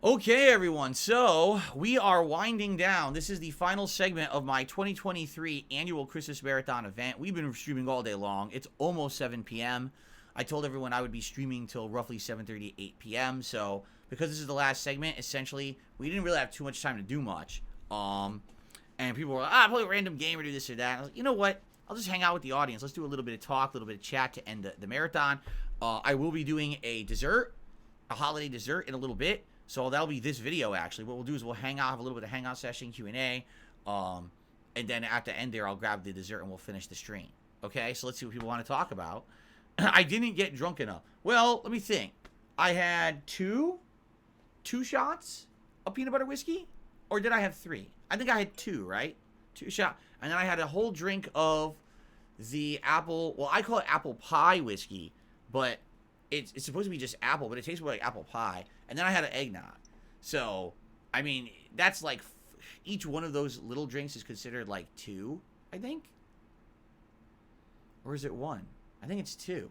Okay, everyone, so we are winding down. This is the final segment of my 2023 annual Christmas Marathon event. We've been streaming all day long. It's almost 7 p.m. I told everyone I would be streaming till roughly 7:30, 8 p.m. So because this is the last segment, essentially, we didn't really have too much time to do much. And people were like, play a random game or do this or that. I was like, you know what? I'll just hang out with the audience. Let's do a little bit of talk, a little bit of chat to end the marathon. I will be doing a holiday dessert in a little bit. So that'll be this video, actually. What we'll do is we'll hang out, have a little bit of hangout session, Q&A. And then at the end there, I'll grab the dessert and we'll finish the stream. Okay, so let's see what people want to talk about. I didn't get drunk enough. Well, let me think. I had two shots of peanut butter whiskey? Or did I have 3? I think I had 2, right? 2 shots. And then I had a whole drink of the apple, well, I call it apple pie whiskey, but it's supposed to be just apple, but it tastes more like apple pie. And then I had an eggnog. So, I mean, that's like, each one of those little drinks is considered like 2, I think. Or is it 1? I think it's 2.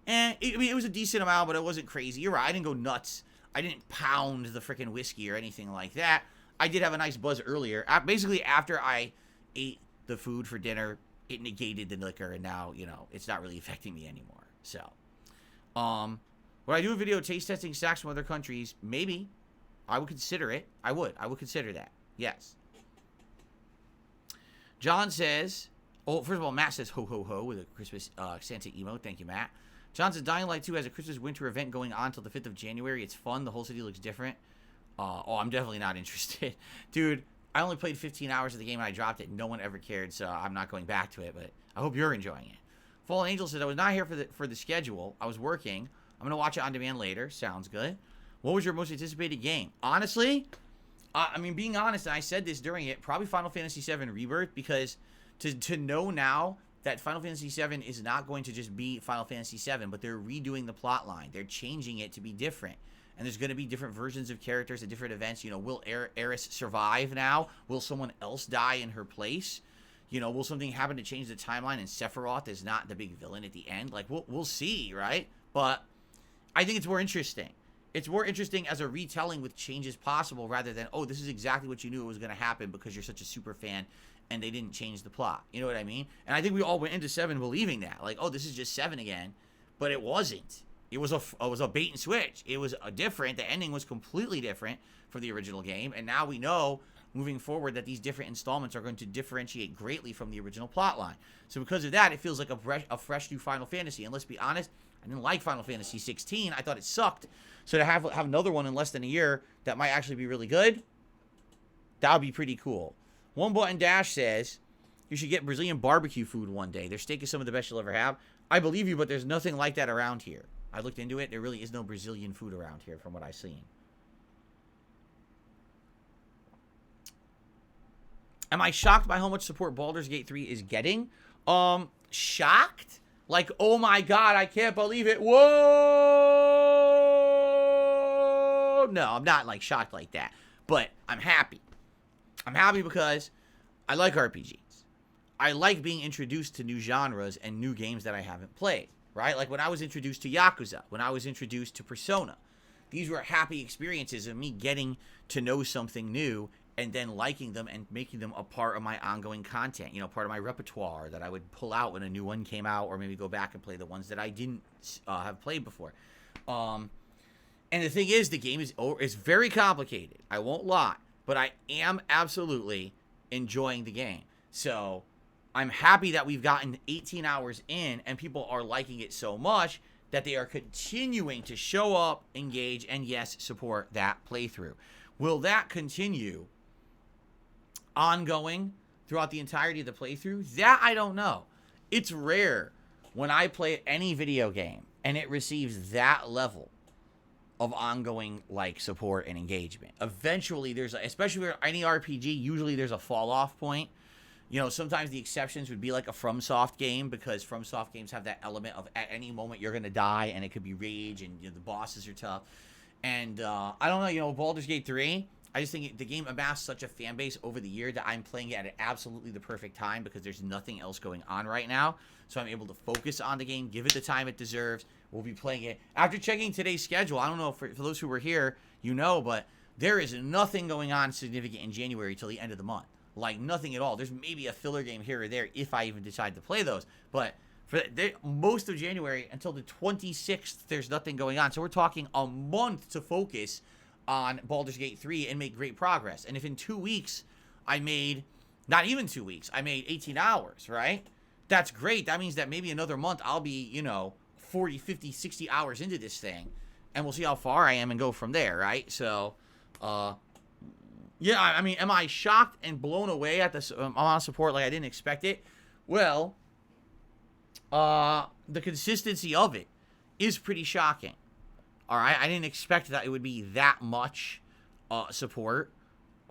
And, it was a decent amount, but it wasn't crazy. You're right, I didn't go nuts. I didn't pound the freaking whiskey or anything like that. I did have a nice buzz earlier. Basically, after I ate the food for dinner, it negated the liquor, and now, it's not really affecting me anymore. So, would I do a video taste testing snacks from other countries? Maybe. I would consider it. I would consider that. Yes. John says, first of all, Matt says ho ho ho with a Christmas Santa emote. Thank you, Matt. John says Dying Light 2 has a Christmas winter event going on until the 5th of January. It's fun. The whole city looks different. I'm definitely not interested. Dude, I only played 15 hours of the game and I dropped it. No one ever cared, so I'm not going back to it, but I hope you're enjoying it. Fallen Angel says, I was not here for the schedule. I was working. I'm going to watch it on demand later. Sounds good. What was your most anticipated game? Honestly, being honest, and I said this during it, probably Final Fantasy VII Rebirth, because to know now that Final Fantasy VII is not going to just be Final Fantasy VII, but they're redoing the plot line. They're changing it to be different. And there's going to be different versions of characters at different events. Will Eris survive now? Will someone else die in her place? Will something happen to change the timeline and Sephiroth is not the big villain at the end? Like, we'll see, right? But I think it's more interesting. It's more interesting as a retelling with changes possible rather than, this is exactly what you knew was going to happen because you're such a super fan and they didn't change the plot. You know what I mean? And I think we all went into 7 believing that. Like, this is just 7 again. But it wasn't. It was a bait and switch. It was different. The ending was completely different from the original game. And now we know, moving forward, that these different installments are going to differentiate greatly from the original plot line. So because of that, it feels like a fresh new Final Fantasy. And let's be honest, I didn't like Final Fantasy 16. I thought it sucked. So to have another one in less than a year that might actually be really good, that would be pretty cool. One Button Dash says, you should get Brazilian barbecue food one day. Their steak is some of the best you'll ever have. I believe you, but there's nothing like that around here. I looked into it. There really is no Brazilian food around here from what I've seen. Am I shocked by how much support Balers Gate 3 is getting? Shocked? Like, oh my god, I can't believe it. Whoa! No, I'm not, like, shocked like that. But I'm happy. I'm happy because I like RPGs. I like being introduced to new genres and new games that I haven't played. Right? Like when I was introduced to Yakuza, when I was introduced to Persona. These were happy experiences of me getting to know something new and then liking them and making them a part of my ongoing content. Part of my repertoire that I would pull out when a new one came out or maybe go back and play the ones that I didn't have played before. And the thing is, the game is very complicated. I won't lie. But I am absolutely enjoying the game. So I'm happy that we've gotten 18 hours in and people are liking it so much that they are continuing to show up, engage, and yes, support that playthrough. Will that continue ongoing throughout the entirety of the playthrough? That I don't know. It's rare when I play any video game and it receives that level of ongoing support and engagement. Eventually, especially with any RPG, usually there's a fall off point. Sometimes the exceptions would be like a FromSoft game because FromSoft games have that element of at any moment you're going to die and it could be rage and the bosses are tough. And I don't know, Baldur's Gate 3, I just think the game amassed such a fan base over the year that I'm playing it at absolutely the perfect time because there's nothing else going on right now. So I'm able to focus on the game, give it the time it deserves. We'll be playing it. After checking today's schedule, I don't know, for those who were here, you know, but there is nothing going on significant in January till the end of the month. Like, nothing at all. There's maybe a filler game here or there if I even decide to play those. But for most of January until the 26th, there's nothing going on. So we're talking a month to focus on Balers Gate 3 and make great progress. And if in 2 weeks I made, not even 2 weeks, I made 18 hours, right? That's great. That means that maybe another month I'll be, 40, 50, 60 hours into this thing. And we'll see how far I am and go from there, right? So, yeah, I mean, am I shocked and blown away at the amount of support like I didn't expect it? Well, the consistency of it is pretty shocking. All right, I didn't expect that it would be that much support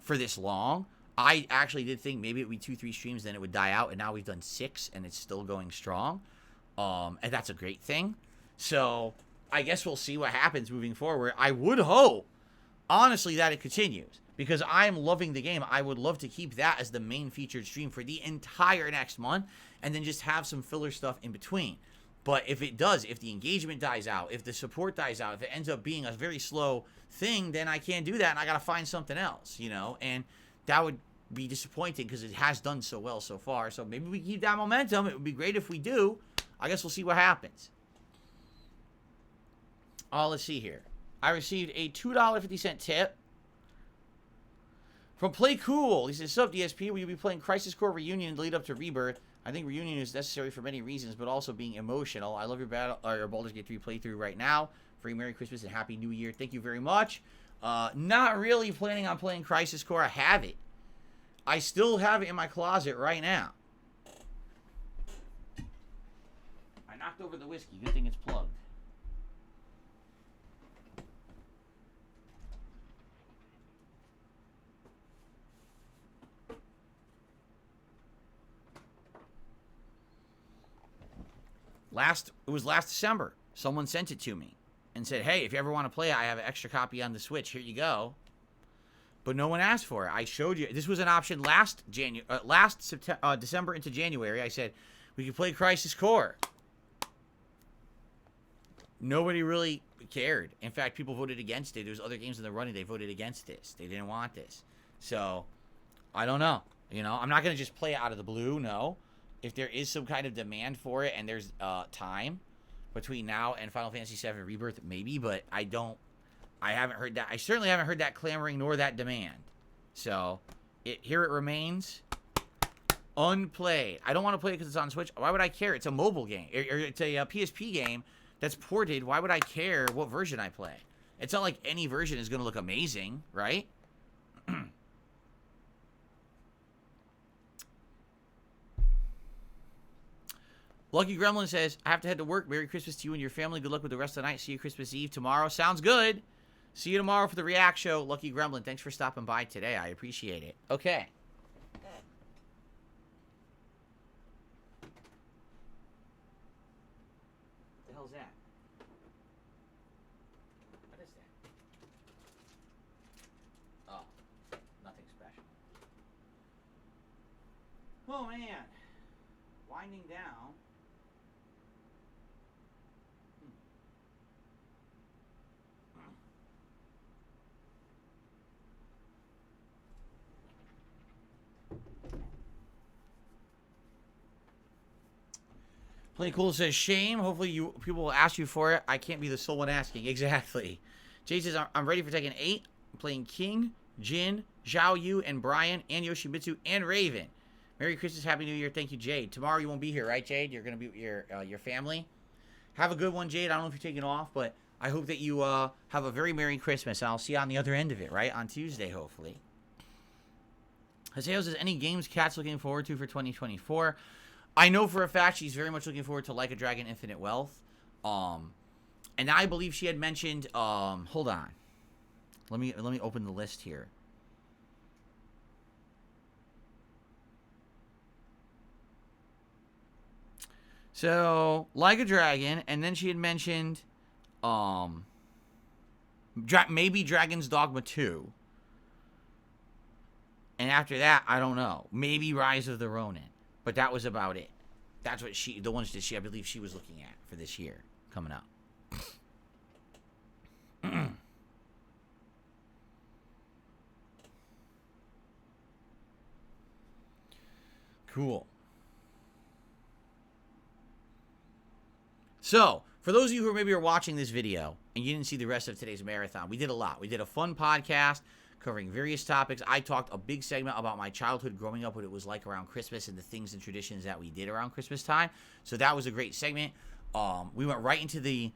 for this long. I actually did think maybe it would be 2-3 streams, then it would die out, and now we've done 6, and it's still going strong. And that's a great thing. So I guess we'll see what happens moving forward. I would hope, honestly, that it continues, because I'm loving the game. I would love to keep that as the main featured stream for the entire next month, and then just have some filler stuff in between. But if it does, if the engagement dies out, if the support dies out, if it ends up being a very slow thing, then I can't do that, and I got to find something else, and that would be disappointing because it has done so well so far. So maybe we keep that momentum. It would be great if we do. I guess we'll see what happens. Let's see here. I received a $2.50 tip from Play Cool. He says, "Sup, DSP, will you be playing Crisis Core Reunion in the lead up to Rebirth? I think Reunion is necessary for many reasons, but also being emotional. I love your your Baldur's Gate 3 playthrough right now. Very Merry Christmas and Happy New Year." Thank you very much. Not really planning on playing Crisis Core. I have it. I still have it in my closet right now. I knocked over the whiskey. Good thing it's plugged. It was last December. Someone sent it to me and said, "Hey, if you ever want to play it, I have an extra copy on the Switch. Here you go." But no one asked for it. I showed you. This was an option last December into January. I said, we could play Crisis Core. Nobody really cared. In fact, people voted against it. There was other games in the running. They voted against this. They didn't want this. So, I don't know. I'm not going to just play it out of the blue, no. If there is some kind of demand for it and there's time between now and Final Fantasy VII Rebirth, maybe, but I haven't heard that. I certainly haven't heard that clamoring nor that demand. So, here it remains unplayed. I don't want to play it because it's on Switch. Why would I care? It's a mobile game. Or it's a PSP game that's ported. Why would I care what version I play? It's not like any version is going to look amazing, right? Lucky Gremlin says, "I have to head to work. Merry Christmas to you and your family. Good luck with the rest of the night. See you Christmas Eve tomorrow." Sounds good. See you tomorrow for the React show. Lucky Gremlin, thanks for stopping by today. I appreciate it. Okay. What the hell's that? What is that? Oh, nothing special. Oh, man. Winding down. Play Cool says, "Shame. Hopefully people will ask you for it. I can't be the sole one asking." Exactly. Jay says, "I'm ready for Tekken 8. I'm playing King, Jin, Zhao Yu, and Brian, and Yoshimitsu, and Raven. Merry Christmas, Happy New Year." Thank you, Jade. Tomorrow you won't be here, right, Jade? You're going to be with your family. Have a good one, Jade. I don't know if you're taking off, but I hope that you have a very Merry Christmas, and I'll see you on the other end of it, right? On Tuesday, hopefully. Haseo says, "Any games Kat's looking forward to for 2024? I know for a fact she's very much looking forward to Like a Dragon Infinite Wealth. And I believe she had mentioned, hold on. Let me open the list here. So, Like a Dragon, and then she had mentioned, maybe Dragon's Dogma 2. And after that, I don't know. Maybe Rise of the Ronin. But that was about it. That's what the ones that I believe she was looking at for this year coming up. Cool. So, for those of you who maybe are watching this video and you didn't see the rest of today's marathon, we did a lot. We did a fun podcast covering various topics. I talked a big segment about my childhood growing up, what it was like around Christmas and the things and traditions that we did around Christmas time. So that was a great segment. We went right into the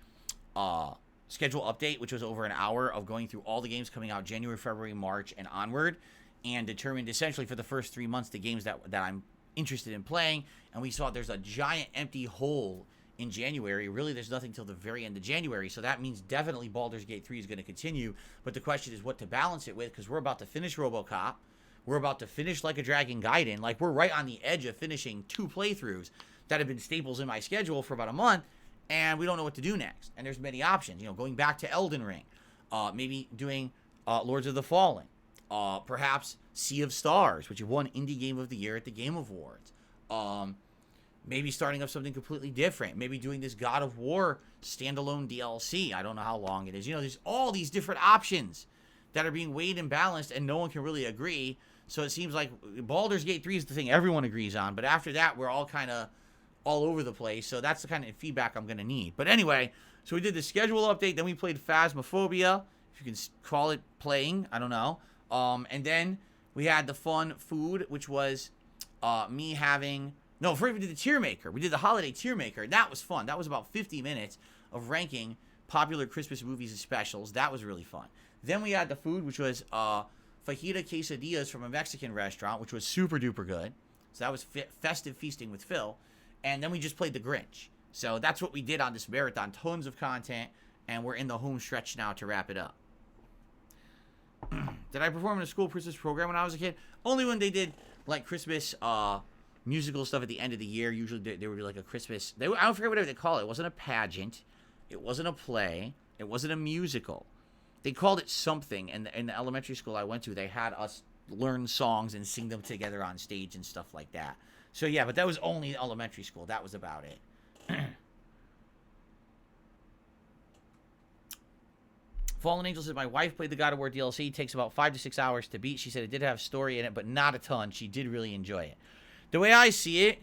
schedule update, which was over an hour of going through all the games coming out January, February, March, and onward, and determined essentially for the first 3 months the games that I'm interested in playing. And we saw there's a giant empty hole in January. Really, there's nothing till the very end of January, so that means definitely Balder's Gate 3 is going to continue, but the question is what to balance it with, because we're about to finish RoboCop, we're about to finish Like a Dragon Gaiden, like we're right on the edge of finishing 2 playthroughs that have been staples in my schedule for about a month, and we don't know what to do next, and there's many options, going back to Elden Ring, maybe doing Lords of the Fallen, perhaps Sea of Stars, which won Indie Game of the Year at the Game Awards, maybe starting up something completely different. Maybe doing this God of War standalone DLC. I don't know how long it is. There's all these different options that are being weighed and balanced, and no one can really agree. So it seems like Baldur's Gate 3 is the thing everyone agrees on. But after that, we're all kind of all over the place. So that's the kind of feedback I'm going to need. But anyway, so we did the schedule update. Then we played Phasmophobia, if you can call it playing. I don't know. And then we had the fun food, which was me having... No, first we did the tier maker. We did the holiday tier maker. That was fun. That was about 50 minutes of ranking popular Christmas movies and specials. That was really fun. Then we had the food, which was fajita quesadillas from a Mexican restaurant, which was super duper good. So that was festive feasting with Phil. And then we just played the Grinch. So that's what we did on this marathon. Tons of content. And we're in the home stretch now to wrap it up. Did I perform in a school Christmas program when I was a kid? Only when they did like Christmas musical stuff at the end of the year. Usually there would be like a Christmas, I don't forget whatever they call it. It wasn't a pageant, it wasn't a play, it wasn't a musical. They called it something, and in the elementary school I went to, they had us learn songs and sing them together on stage and stuff like that. So yeah, but that was only elementary school. That was about it. Fallen Angel says, my wife played the God of War DLC. It takes about 5 to 6 hours to beat. She said it did have story in it, but not a ton. She did really enjoy it. The way I see it,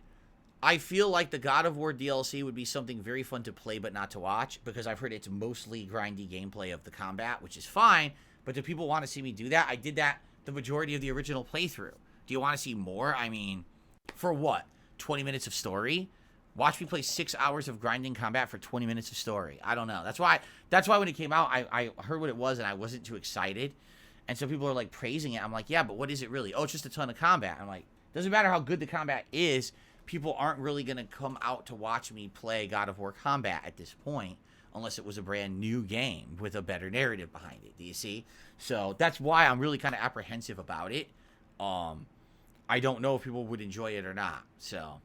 I feel like the God of War DLC would be something very fun to play but not to watch, because I've heard it's mostly grindy gameplay of the combat, which is fine, but do people want to see me do that? I did that the majority of the original playthrough. Do you want to see more? I mean, for what? 20 minutes of story? Watch me play 6 hours of grinding combat for 20 minutes of story. I don't know. That's why when it came out, I heard what it was and I wasn't too excited. And so people are like praising it. I'm like, yeah, but what is it really? Oh, it's just a ton of combat. I'm like, doesn't matter how good the combat is, people aren't really going to come out to watch me play God of War combat at this point, unless it was a brand new game with a better narrative behind it. Do you see? So that's why I'm really kind of apprehensive about it. I don't know if people would enjoy it or not. So,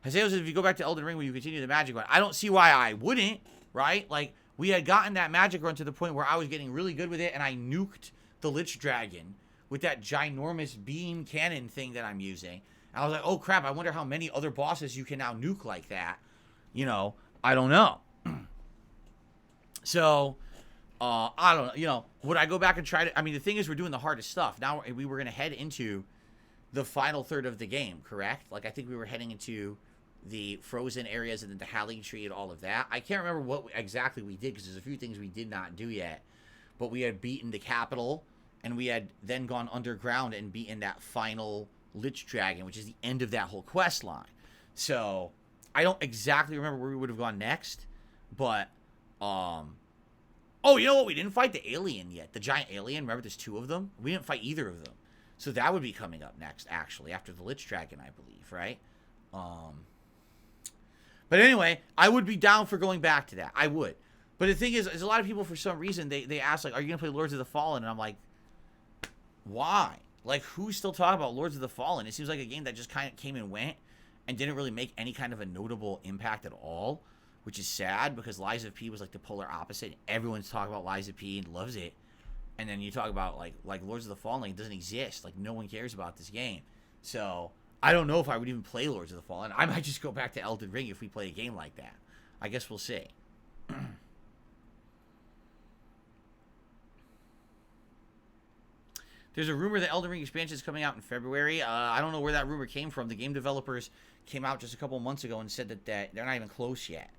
Haseo says, if you go back to Elden Ring, will you continue the magic run? I don't see why I wouldn't, right? Like, we had gotten that magic run to the point where I was getting really good with it, and I nuked the Lich Dragon with that ginormous beam cannon thing that I'm using. And I was like, oh crap, I wonder how many other bosses you can now nuke like that. I don't know. So, I don't know. Would I go back and try to... I mean, the thing is, we're doing the hardest stuff. Now, we were going to head into the final third of the game, correct? Like, I think we were heading into the frozen areas and then the Halling Tree and all of that. I can't remember what exactly we did, because there's a few things we did not do yet. But we had beaten the capital, and we had then gone underground and beaten that final Lich Dragon, which is the end of that whole quest line. So, I don't exactly remember where we would have gone next, but, oh, you know what? We didn't fight the alien yet. The giant alien. Remember, there's 2 of them? We didn't fight either of them. So that would be coming up next, actually, after the Lich Dragon, I believe, right? But anyway, I would be down for going back to that. I would. But the thing is a lot of people, for some reason, they ask, like, are you going to play Lords of the Fallen? And I'm like, why? Like, who's still talking about Lords of the Fallen? It seems like a game that just kind of came and went and didn't really make any kind of a notable impact at all, which is sad, because Lies of P was like the polar opposite. Everyone's talking about Lies of P and loves it. And then you talk about, like Lords of the Fallen, like, it doesn't exist. Like, no one cares about this game. So, I don't know if I would even play Lords of the Fallen. I might just go back to Elden Ring if we play a game like that. I guess we'll see. There's a rumor that Elden Ring expansion is coming out in February. I don't know where that rumor came from. The game developers came out just a couple months ago and said that they're not even close yet.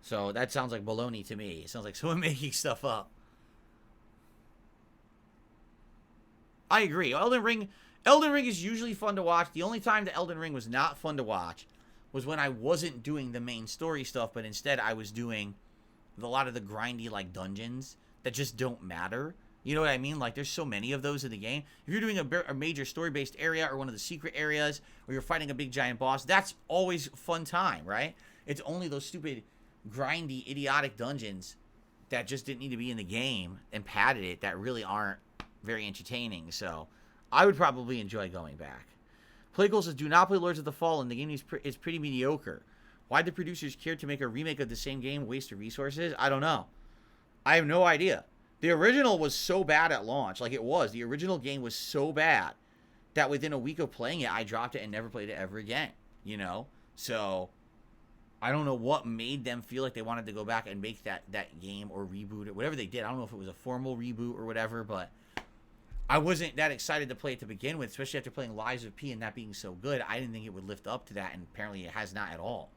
So that sounds like baloney to me. It sounds like someone making stuff up. I agree. Elden Ring is usually fun to watch. The only time that Elden Ring was not fun to watch was when I wasn't doing the main story stuff, but instead I was doing a lot of the grindy like dungeons that just don't matter. You know what I mean? Like, there's so many of those in the game. If you're doing a major story-based area or one of the secret areas where you're fighting a big giant boss, that's always fun time, right? It's only those stupid, grindy, idiotic dungeons that just didn't need to be in the game and padded it that really aren't very entertaining. So, I would probably enjoy going back. Playgoal says, do not play Lords of the Fallen. The game is pretty mediocre. Why the producers care to make a remake of the same game, waste of resources? I don't know. I have no idea. The original was so bad at launch, like it was. The original game was so bad that within a week of playing it, I dropped it and never played it ever again, you know? So, I don't know what made them feel like they wanted to go back and make that game or reboot it, whatever they did. I don't know if it was a formal reboot or whatever, but I wasn't that excited to play it to begin with, especially after playing Lies of P and that being so good. I didn't think it would live up to that, and apparently it has not at all.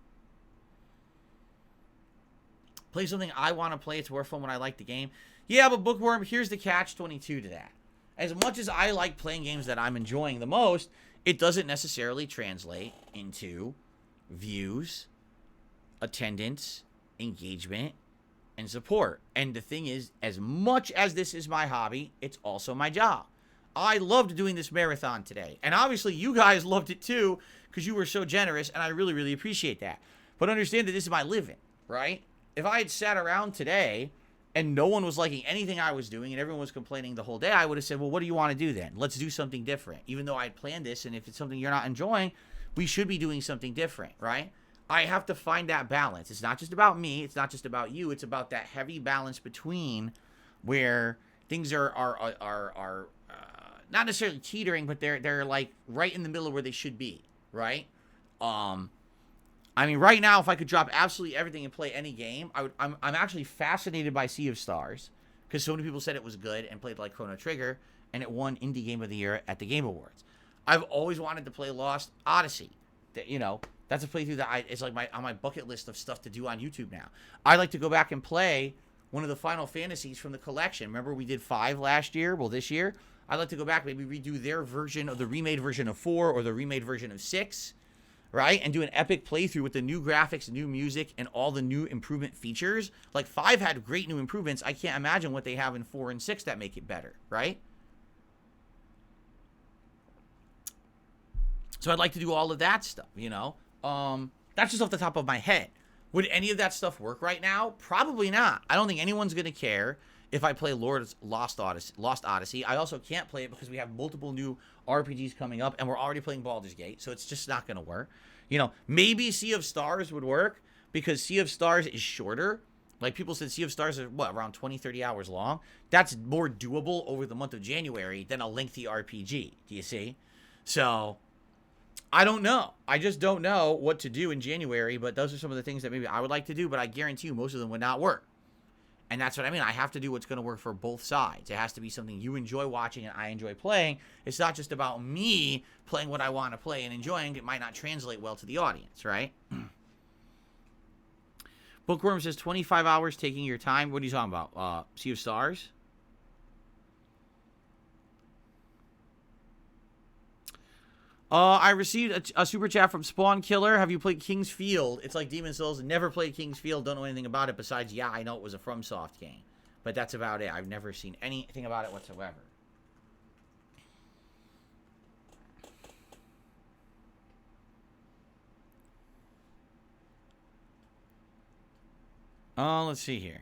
Play something I want to play. It's more fun when I like the game. Yeah, but Bookworm, here's the catch-22 to that. As much as I like playing games that I'm enjoying the most, it doesn't necessarily translate into views, attendance, engagement, and support. And the thing is, as much as this is my hobby, it's also my job. I loved doing this marathon today. And obviously, you guys loved it too, because you were so generous, and I really, really appreciate that. But understand that this is my living, right? If I had sat around today and no one was liking anything I was doing and everyone was complaining the whole day, I would have said, well, what do you want to do then? Let's do something different. Even though I had planned this, and if it's something you're not enjoying, we should be doing something different, right? I have to find that balance. It's not just about me. It's not just about you. It's about that heavy balance between where things are not necessarily teetering, but they're like right in the middle of where they should be, right? I mean, right now, if I could drop absolutely everything and play any game, I'm actually fascinated by Sea of Stars, because so many people said it was good and played like Chrono Trigger, and it won Indie Game of the Year at the Game Awards. I've always wanted to play Lost Odyssey. That's a playthrough that it's like on my bucket list of stuff to do on YouTube now. I'd like to go back and play one of the Final Fantasies from the collection. Remember we did 5 last year? Well, this year, I'd like to go back, maybe redo their version of the remade version of 4 or the remade version of 6. Right? And do an epic playthrough with the new graphics, new music, and all the new improvement features. Like, 5 had great new improvements. I can't imagine what they have in 4 and 6 that make it better, right? So I'd like to do all of that stuff, you know? That's just off the top of my head. Would any of that stuff work right now? Probably not. I don't think anyone's going to care if I play Lost Odyssey. I also can't play it because we have multiple new RPGs coming up, and we're already playing Balers Gate, so it's just not going to work. You know, maybe Sea of Stars would work, because Sea of Stars is shorter. Like, people said Sea of Stars is, around 20, 30 hours long? That's more doable over the month of January than a lengthy RPG. Do you see? So, I don't know. I just don't know what to do in January, but those are some of the things that maybe I would like to do, but I guarantee you most of them would not work. And that's what I mean. I have to do what's going to work for both sides. It has to be something you enjoy watching and I enjoy playing. It's not just about me playing what I want to play and enjoying. It might not translate well to the audience, right? Bookworm says 25 hours taking your time. What are you talking about? Sea of Stars? I received a super chat from Spawn Killer. Have you played King's Field? It's like Demon's Souls. Never played King's Field. Don't know anything about it besides, yeah, I know it was a FromSoft game. But that's about it. I've never seen anything about it whatsoever. Let's see here.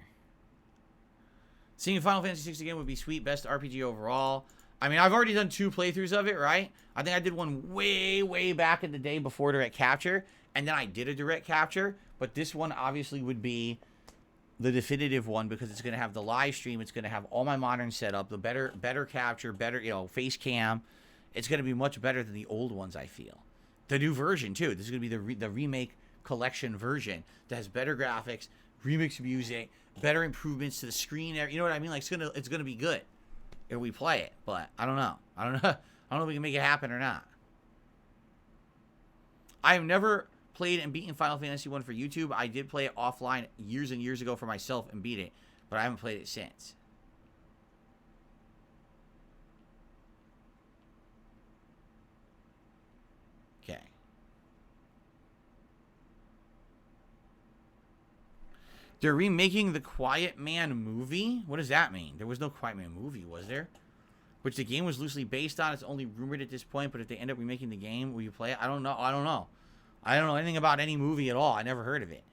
Seeing Final Fantasy VI again would be sweet. Best RPG overall. I mean, I've already done 2 playthroughs of it, right? I think I did one way, way back in the day before Direct Capture, and then I did a Direct Capture, but this one obviously would be the definitive one because it's going to have the live stream, it's going to have all my modern setup, the better capture, better, face cam. It's going to be much better than the old ones, I feel. The new version, too. This is going to be the remake collection version that has better graphics, remix music, better improvements to the screen. You know what I mean? Like, it's gonna be good. if we play it, but I don't know. I don't know. I don't know if we can make it happen or not. I have never played and beaten Final Fantasy 1 for YouTube. I did play it offline years and years ago for myself and beat it, but I haven't played it since. Okay. They're remaking the Quiet Man movie? What does that mean? There was no Quiet Man movie, was there? Which the game was loosely based on. It's only rumored at this point, but if they end up remaking the game, will you play it? I don't know. I don't know. I don't know anything about any movie at all. I never heard of it.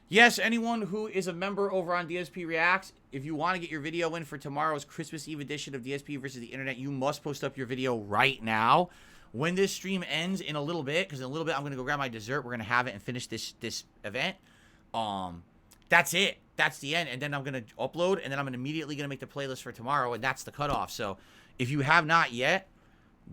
Yes, anyone who is a member over on DSPReacts, if you want to get your video in for tomorrow's Christmas Eve edition of DSP versus the Internet, you must post up your video right now. When this stream ends in a little bit, because in a little bit I'm going to go grab my dessert. We're going to have it and finish this event. That's it. That's the end. And then I'm going to upload, and then I'm immediately going to make the playlist for tomorrow, and that's the cutoff. So if you have not yet,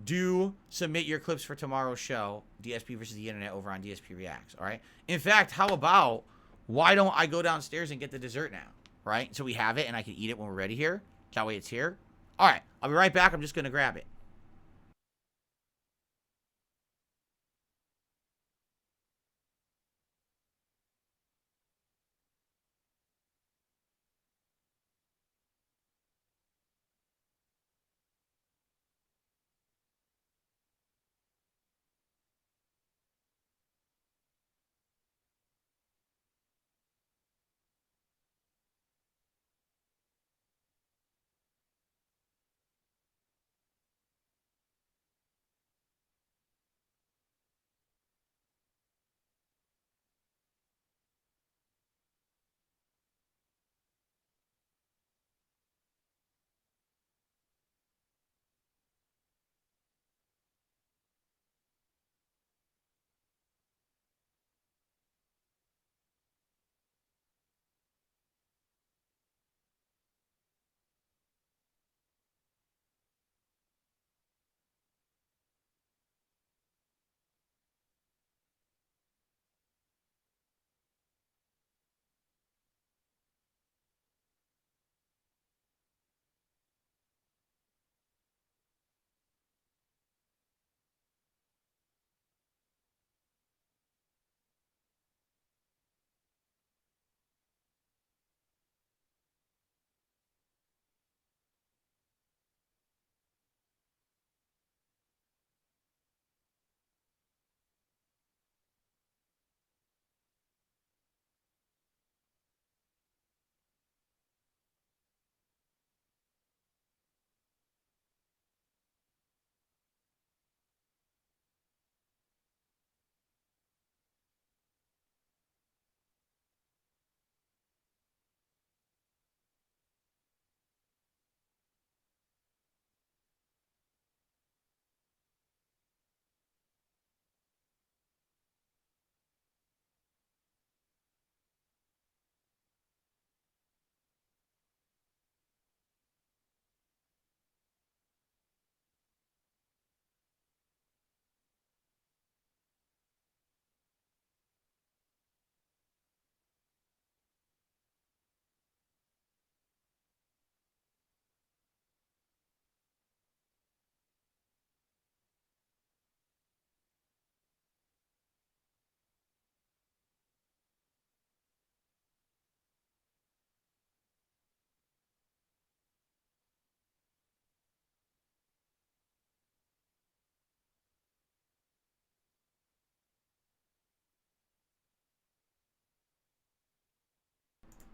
do submit your clips for tomorrow's show, DSP versus the Internet, over on DSPReacts, all right? In fact, how about, why don't I go downstairs and get the dessert now, right? So we have it, and I can eat it when we're ready here. That way it's here. All right, I'll be right back. I'm just going to grab it.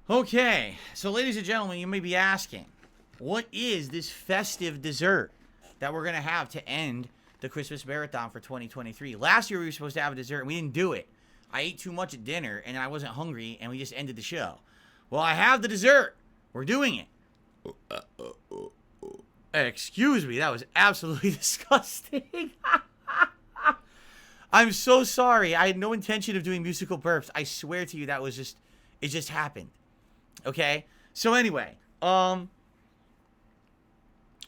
Okay, so ladies and gentlemen, you may be asking, what is this festive dessert that we're going to have to end the Christmas Marathon for 2023? Last year we were supposed to have a dessert and we didn't do it. I ate too much at dinner and I wasn't hungry and we just ended the show. Well, I have the dessert. We're doing it. Excuse me, that was absolutely disgusting. I'm so sorry. I had no intention of doing musical burps. I swear to you that was just, it just happened. Okay? So anyway, what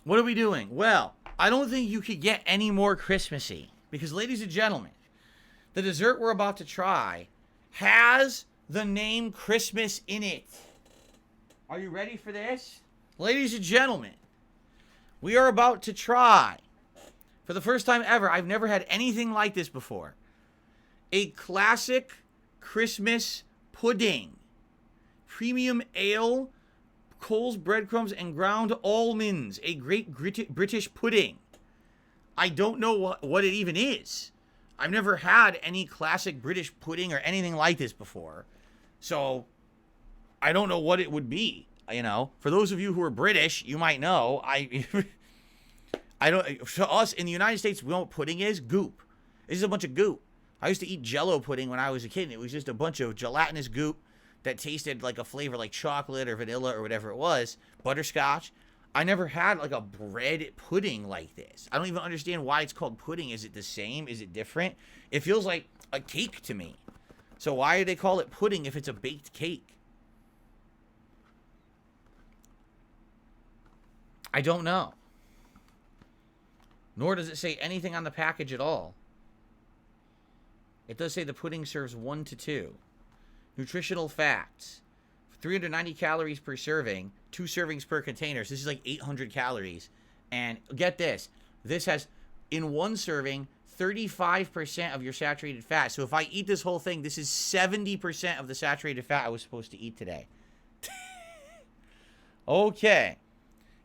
are we doing? Well, I don't think you could get any more Christmassy. Because, ladies and gentlemen, the dessert we're about to try has the name Christmas in it. Are you ready for this? Ladies and gentlemen, we are about to try, for the first time ever, I've never had anything like this before, a classic Christmas pudding. Premium ale, Coles breadcrumbs, and ground almonds. A great British pudding. I don't know what it even is. I've never had any classic British pudding or anything like this before. So, I don't know what it would be. You know, for those of you who are British, you might know. I don't. To us in the United States, we know what pudding is. Goop. This is a bunch of goop. I used to eat Jell-O pudding when I was a kid, and it was just a bunch of gelatinous goop that tasted like a flavor like chocolate or vanilla or whatever it was, butterscotch. I never had like a bread pudding like this. I don't even understand why it's called pudding. Is it the same? Is it different? It feels like a cake to me. So why do they call it pudding if it's a baked cake? I don't know. Nor does it say anything on the package at all. It does say the pudding serves 1 to 2. Nutritional facts. 390 calories per serving, 2 servings per container. So this is like 800 calories. And get this. This has, in one serving, 35% of your saturated fat. So if I eat this whole thing, this is 70% of the saturated fat I was supposed to eat today. Okay.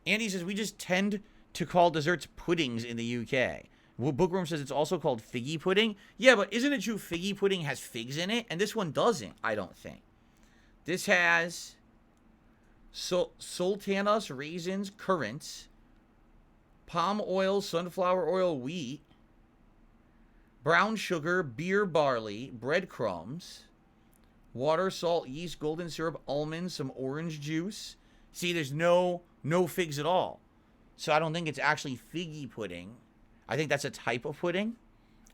Andy says, we just tend to call desserts puddings in the UK. Bookworm says it's also called figgy pudding. Yeah, but isn't it true figgy pudding has figs in it? And this one doesn't, I don't think. This has sultanas, raisins, currants, palm oil, sunflower oil, wheat, brown sugar, beer barley, breadcrumbs, water, salt, yeast, golden syrup, almonds, some orange juice. See, there's no figs at all. So I don't think it's actually figgy pudding. I think that's a type of pudding,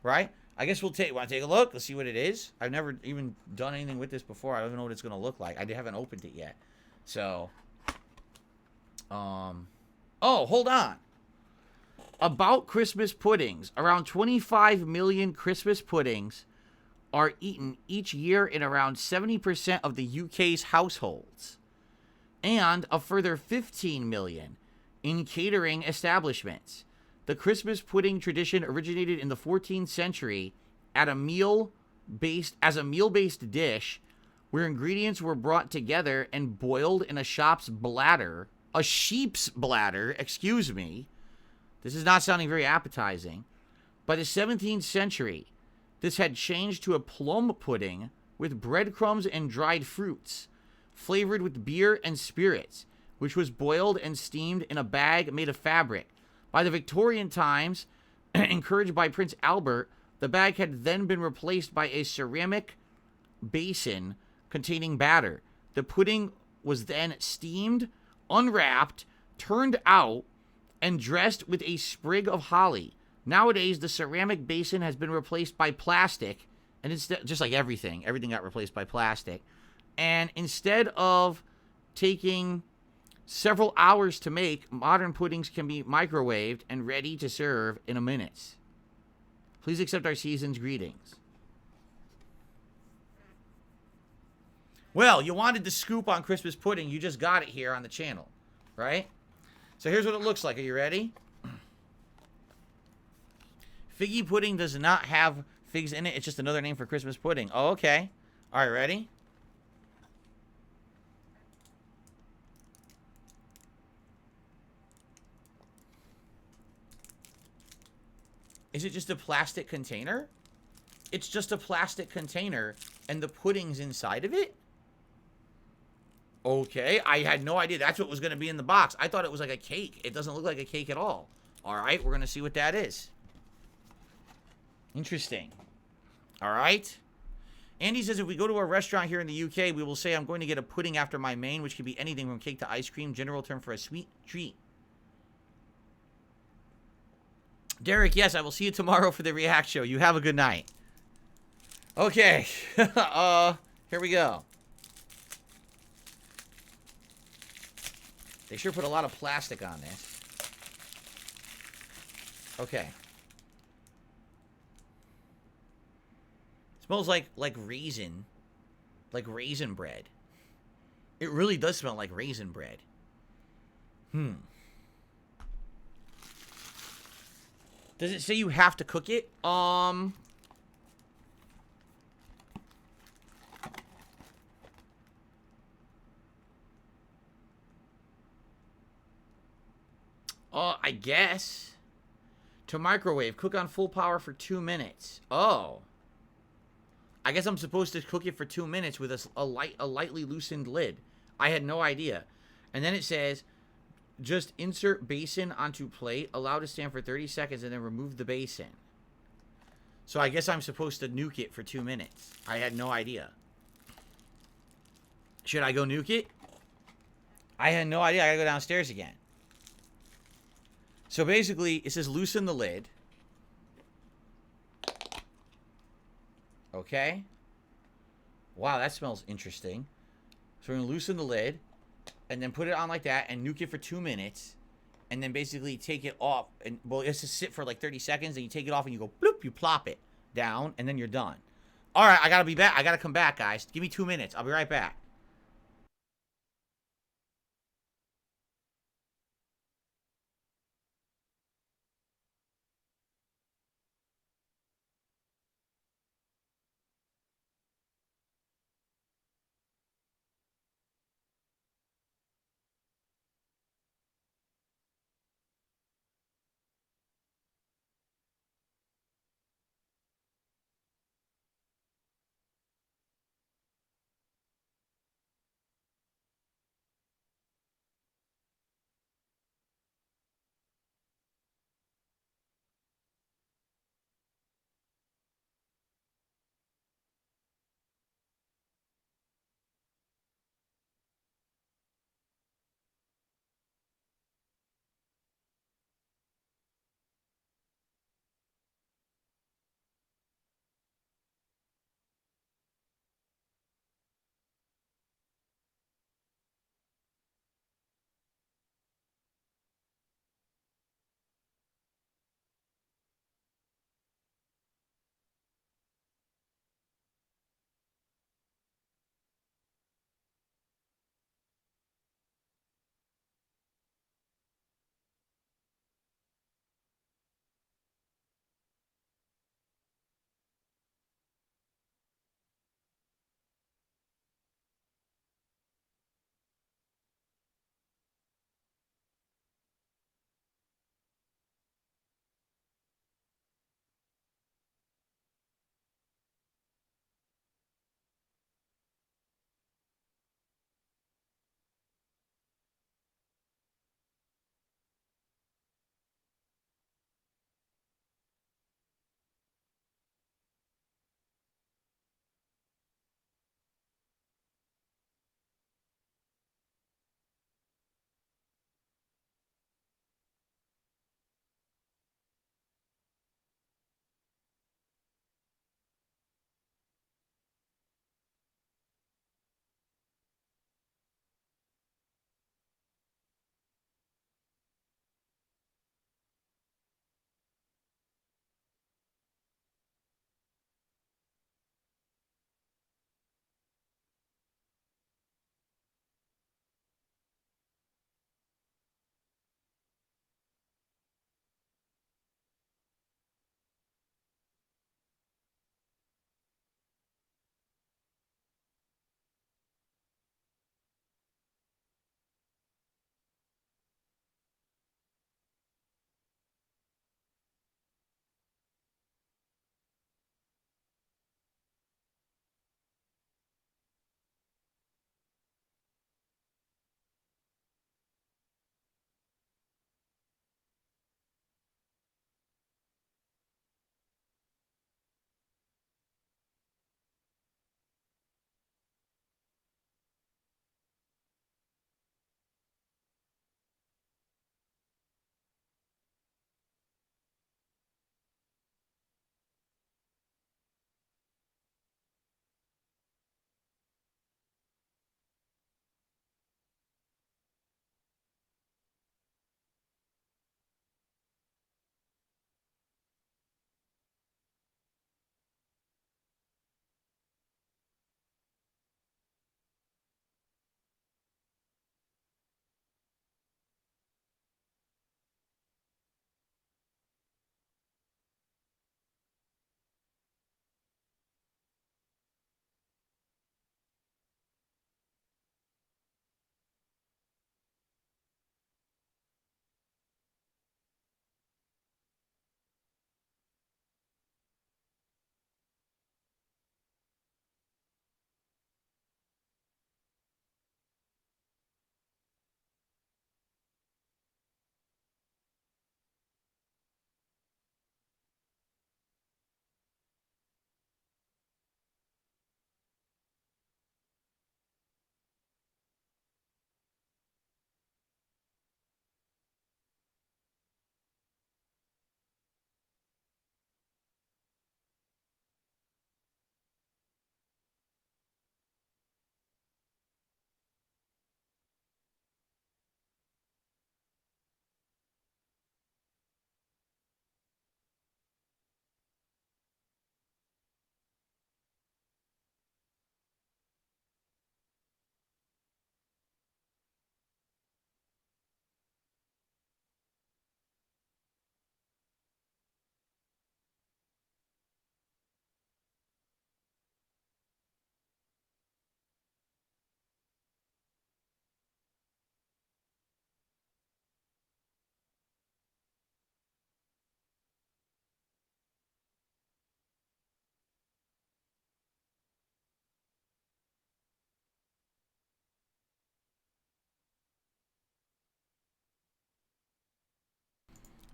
right? I guess want to take a look? Let's see what it is. I've never even done anything with this before. I don't even know what it's going to look like. I haven't opened it yet. So, oh, hold on. About Christmas puddings. Around 25 million Christmas puddings are eaten each year in around 70% of the UK's households. And a further 15 million in catering establishments. The Christmas pudding tradition originated in the 14th century as a meal-based dish where ingredients were brought together and boiled in a sheep's bladder. Excuse me. This is not sounding very appetizing. By the 17th century, this had changed to a plum pudding with breadcrumbs and dried fruits, flavored with beer and spirits, which was boiled and steamed in a bag made of fabric. By the Victorian times, encouraged by Prince Albert, the bag had then been replaced by a ceramic basin containing batter. The pudding was then steamed, unwrapped, turned out, and dressed with a sprig of holly. Nowadays, the ceramic basin has been replaced by plastic, and it's just like everything got replaced by plastic. And instead of taking several hours to make, modern puddings can be microwaved and ready to serve in a minute. Please accept our season's greetings. Well, you wanted the scoop on Christmas pudding. You just got it here on the channel, right? So here's what it looks like. Are you ready? Figgy pudding does not have figs in it. It's just another name for Christmas pudding. Oh, okay. All right, ready? Is it just a plastic container? It's just a plastic container, and the pudding's inside of it? Okay, I had no idea that's what was going to be in the box. I thought it was like a cake. It doesn't look like a cake at all. All right, we're going to see what that is. Interesting. All right. Andy says, if we go to a restaurant here in the UK, we will say I'm going to get a pudding after my main, which could be anything from cake to ice cream, general term for a sweet treat. Derek, yes, I will see you tomorrow for the React show. You have a good night. Okay. Here we go. They sure put a lot of plastic on this. Okay. Smells like raisin bread. It really does smell like raisin bread. Does it say you have to cook it? I guess. To microwave, cook on full power for 2 minutes. Oh. I guess I'm supposed to cook it for 2 minutes with a lightly loosened lid. I had no idea. And then it says, just insert basin onto plate, allow to stand for 30 seconds, and then remove the basin. So I guess I'm supposed to nuke it for 2 minutes. I had no idea. Should I go nuke it? I had no idea. I gotta go downstairs again. So basically, it says loosen the lid. Okay. Wow, that smells interesting. So we're going to loosen the lid and then put it on like that and nuke it for 2 minutes. And then basically take it off. And well, it has to sit for like 30 seconds. And you take it off and you go bloop. You plop it down and then you're done. All right, I got to be back. I got to come back, guys. Give me 2 minutes. I'll be right back.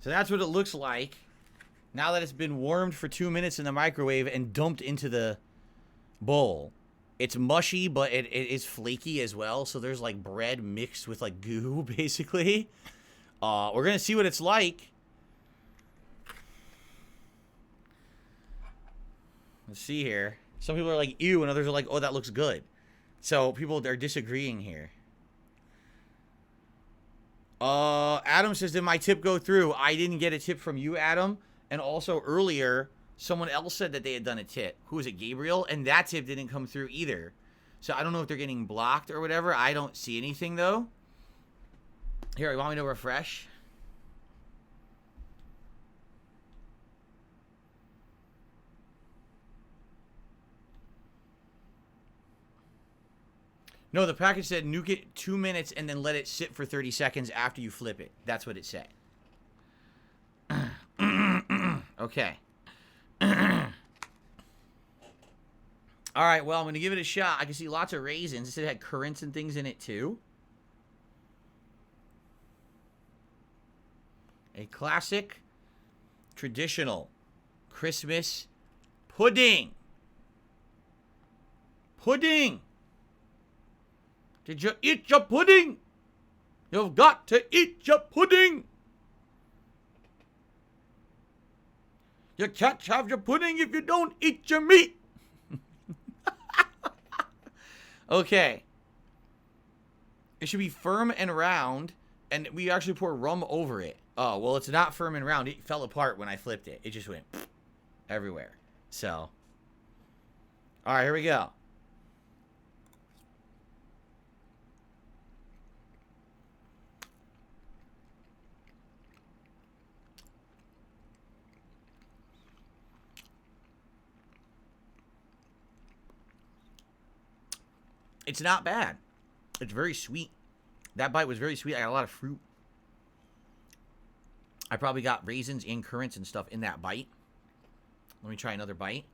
So that's what it looks like now that it's been warmed for 2 minutes in the microwave and dumped into the bowl. It's mushy, but it is flaky as well. So there's like bread mixed with like goo, basically. We're going to see what it's like. Let's see here. Some people are like, ew, and others are like, oh, that looks good. So people are disagreeing here. Adam says, did my tip go through? I didn't get a tip from you, Adam. And also earlier, someone else said that they had done a tip. Who was it, Gabriel? And that tip didn't come through either. So I don't know if they're getting blocked or whatever. I don't see anything, though. Here, you want me to refresh? No, the package said nuke it 2 minutes and then let it sit for 30 seconds after you flip it. That's what it said. Okay. All right, well, I'm going to give it a shot. I can see lots of raisins. It said it had currants and things in it, too. A classic, traditional Christmas pudding. Pudding. Did you eat your pudding? You've got to eat your pudding. You can't have your pudding if you don't eat your meat. Okay. It should be firm and round, and we actually pour rum over it. Oh, well, it's not firm and round. It fell apart when I flipped it. It just went everywhere. So, all right, here we go. It's not bad. It's very sweet. That bite was very sweet. I got a lot of fruit. I probably got raisins and currants and stuff in that bite. Let me try another bite.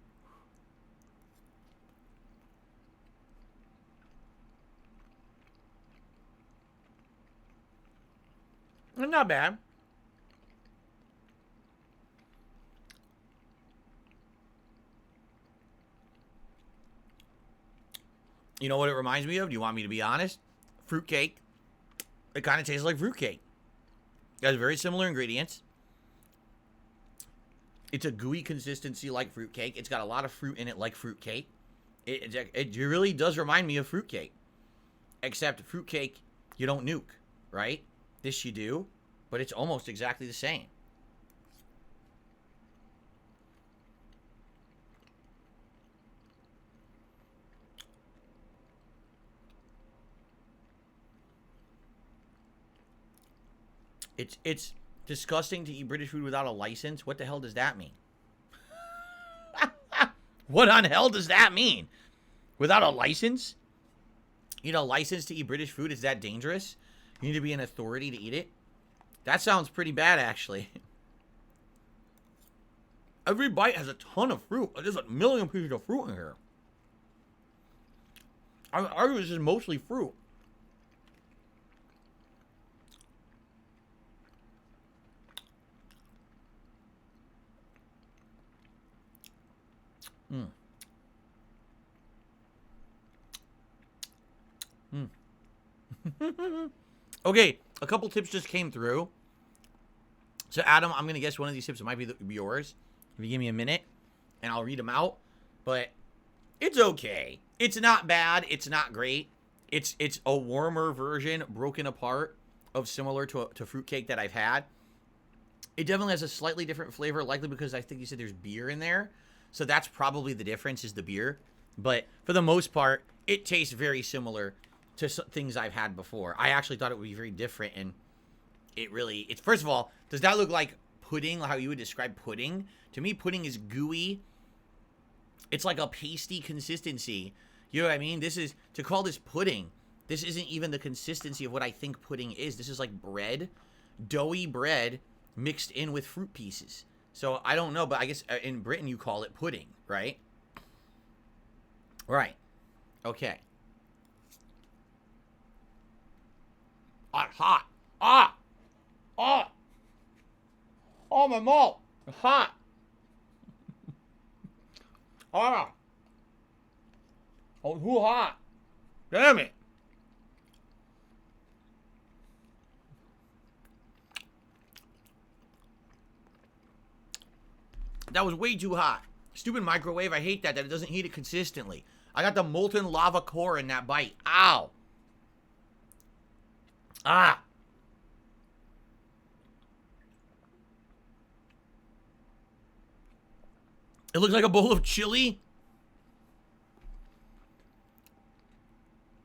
Not bad. You know what it reminds me of? Do you want me to be honest? Fruitcake. It kind of tastes like fruitcake. It has very similar ingredients. It's a gooey consistency like fruitcake. It's got a lot of fruit in it like fruitcake. It really does remind me of fruitcake. Except fruitcake, you don't nuke, right? This you do, but it's almost exactly the same. It's disgusting to eat British food without a license. What the hell does that mean? What on hell does that mean? Without a license? You know, license to eat British food, is that dangerous? You need to be an authority to eat it? That sounds pretty bad, actually. Every bite has a ton of fruit. There's a million pieces of fruit in here. I would argue this is mostly fruit. Okay, a couple tips just came through. So, Adam, I'm going to guess one of these tips might be yours. If you give me a minute, and I'll read them out. But it's okay. It's not bad. It's not great. It's a warmer version, broken apart, of similar to fruitcake that I've had. It definitely has a slightly different flavor, likely because I think you said there's beer in there. So that's probably the difference, is the beer. But for the most part, it tastes very similar to things I've had before. I actually thought it would be very different, and it's first of all, does that look like pudding, how you would describe pudding? To me, pudding is gooey. It's like a pasty consistency. You know what I mean? To call this pudding, this isn't even the consistency of what I think pudding is. This is like bread, doughy bread mixed in with fruit pieces. So I don't know, but I guess in Britain you call it pudding, right? Right. Okay. Hot. Ah! Oh, my mouth. It's hot. Ah. Oh, too hot. Damn it. That was way too hot. Stupid microwave. I hate that it doesn't heat it consistently. I got the molten lava core in that bite. Ow. Ah. It looks like a bowl of chili.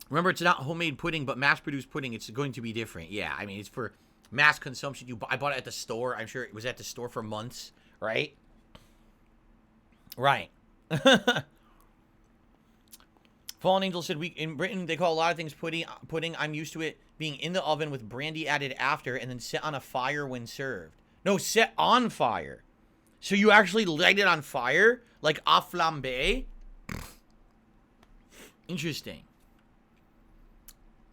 Remember, it's not homemade pudding, but mass-produced pudding. It's going to be different. Yeah, I mean, it's for mass consumption. I bought it at the store. I'm sure it was at the store for months, right? Right. Fallen Angel said, in Britain, they call a lot of things pudding. I'm used to it being in the oven with brandy added after and then set on a fire when served. No, set on fire. So you actually light it on fire? Like a flambe? Interesting.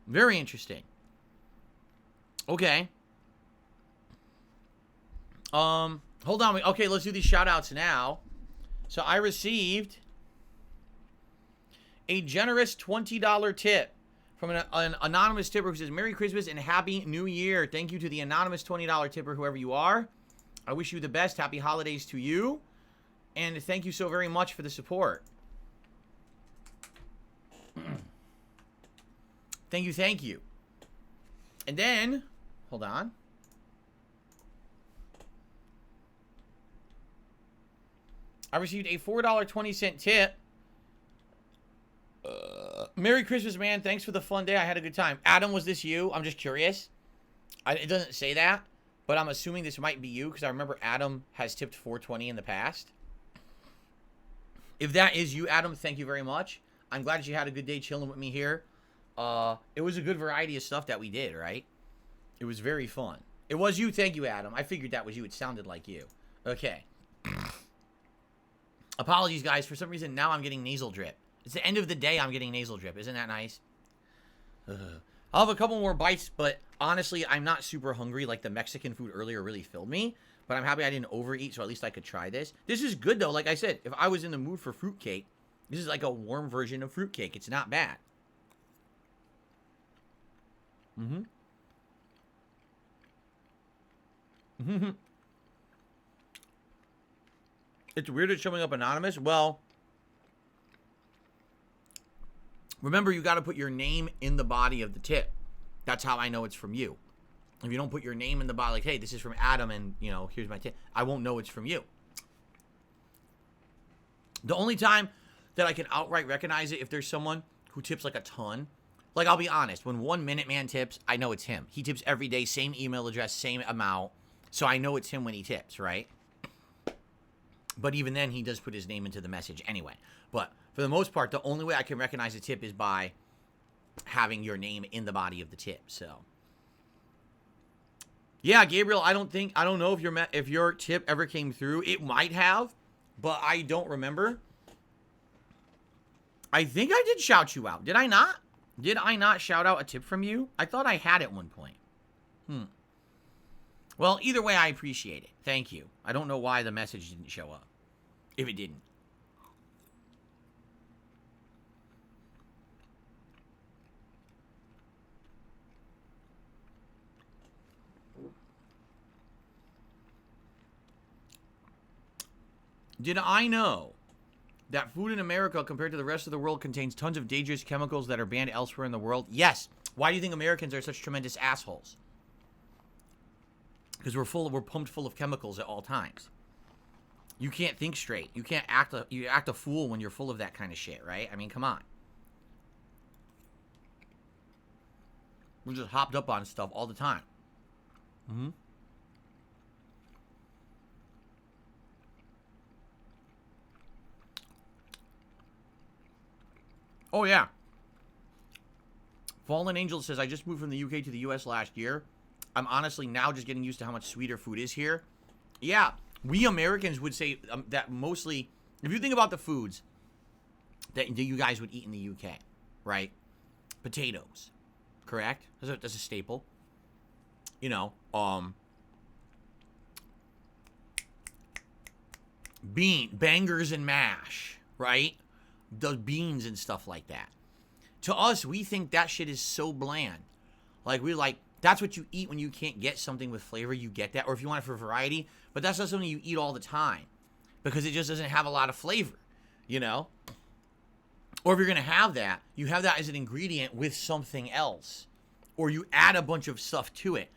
Very interesting. Okay. Hold on. Okay, let's do these shout-outs now. So I received a generous $20 tip from an anonymous tipper who says, Merry Christmas and Happy New Year. Thank you to the anonymous $20 tipper, whoever you are. I wish you the best. Happy holidays to you. And thank you so very much for the support. Thank you, thank you. And then, hold on. I received a $4.20 tip. Merry Christmas, man. Thanks for the fun day. I had a good time. Adam, was this you? I'm just curious. It doesn't say that, but I'm assuming this might be you because I remember Adam has tipped $4.20 in the past. If that is you, Adam, thank you very much. I'm glad that you had a good day chilling with me here. It was a good variety of stuff that we did, right? It was very fun. It was you. Thank you, Adam. I figured that was you. It sounded like you. Okay. Apologies, guys. For some reason, now I'm getting nasal drip. It's the end of the day, I'm getting nasal drip. Isn't that nice? I'll have a couple more bites, but honestly, I'm not super hungry. Like, the Mexican food earlier really filled me. But I'm happy I didn't overeat, so at least I could try this. This is good, though. Like I said, if I was in the mood for fruitcake, this is like a warm version of fruitcake. It's not bad. It's weird it's showing up anonymous. Well, remember, you got to put your name in the body of the tip. That's how I know it's from you. If you don't put your name in the body, like, hey, this is from Adam, and, you know, here's my tip, I won't know it's from you. The only time that I can outright recognize it if there's someone who tips like a ton, like, I'll be honest, when 1 Minute Man tips, I know it's him. He tips every day, same email address, same amount, so I know it's him when he tips, right? But even then, he does put his name into the message anyway. But for the most part, the only way I can recognize a tip is by having your name in the body of the tip. So, yeah, Gabriel, I don't know if your tip ever came through. It might have, but I don't remember. I think I did shout you out. Did I not? Did I not shout out a tip from you? I thought I had at one point. Well, either way, I appreciate it. Thank you. I don't know why the message didn't show up. If it didn't. Did I know that food in America compared to the rest of the world contains tons of dangerous chemicals that are banned elsewhere in the world? Yes. Why do you think Americans are such tremendous assholes? Because we're pumped full of chemicals at all times. You can't think straight. You can't you act a fool when you're full of that kind of shit, right? I mean, come on. We're just hopped up on stuff all the time. Oh, yeah. Fallen Angel says, I just moved from the UK to the US last year. I'm honestly now just getting used to how much sweeter food is here. Yeah, we Americans would say that mostly, if you think about the foods that you guys would eat in the UK, right? Potatoes, correct? That's a staple. You know, bangers and mash, right? The beans and stuff like that. To us, we think that shit is so bland. Like, that's what you eat when you can't get something with flavor. You get that. Or if you want it for variety. But that's not something you eat all the time. Because it just doesn't have a lot of flavor. You know? Or if you're going to have that, you have that as an ingredient with something else. Or you add a bunch of stuff to it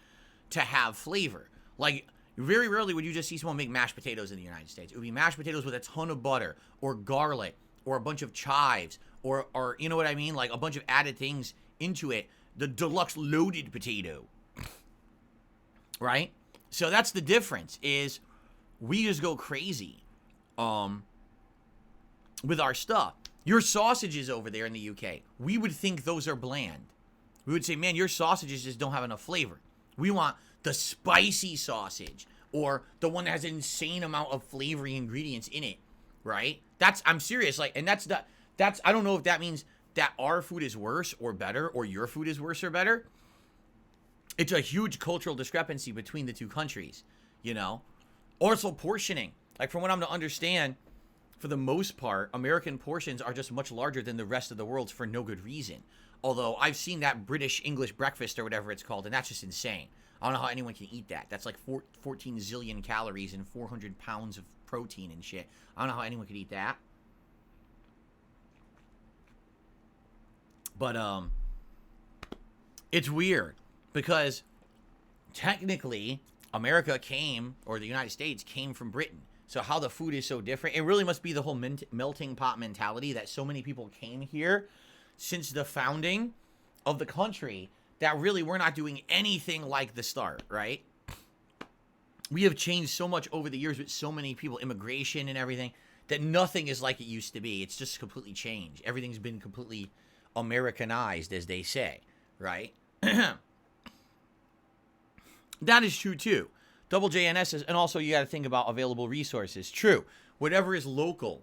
to have flavor. Like, very rarely would you just see someone make mashed potatoes in the United States. It would be mashed potatoes with a ton of butter. Or garlic. Or a bunch of chives. Or you know what I mean? Like, a bunch of added things into it. The deluxe loaded potato, right? So that's the difference, is we just go crazy with our stuff. Your sausages over there in the UK, we would think those are bland. We would say, man, your sausages just don't have enough flavor. We want the spicy sausage, or the one that has an insane amount of flavoring ingredients in it, right? I'm serious, like, and that's I don't know if that means that our food is worse or better, or your food is worse or better. It's a huge cultural discrepancy between the two countries, you know? Also, portioning. Like, from what I'm to understand, for the most part, American portions are just much larger than the rest of the world's for no good reason. Although, I've seen that British English breakfast or whatever it's called, and that's just insane. I don't know how anyone can eat that. That's like 14 zillion calories and 400 pounds of protein and shit. I don't know how anyone could eat that. But, it's weird because technically America or the United States came from Britain. So how the food is so different, it really must be the whole melting pot mentality that so many people came here since the founding of the country that really we're not doing anything like the start, right? We have changed so much over the years with so many people, immigration and everything, that nothing is like it used to be. It's just completely changed. Everything's been completely Americanized, as they say, right? That is true too. Double JNS says, and also you got to think about available resources. True. Whatever is local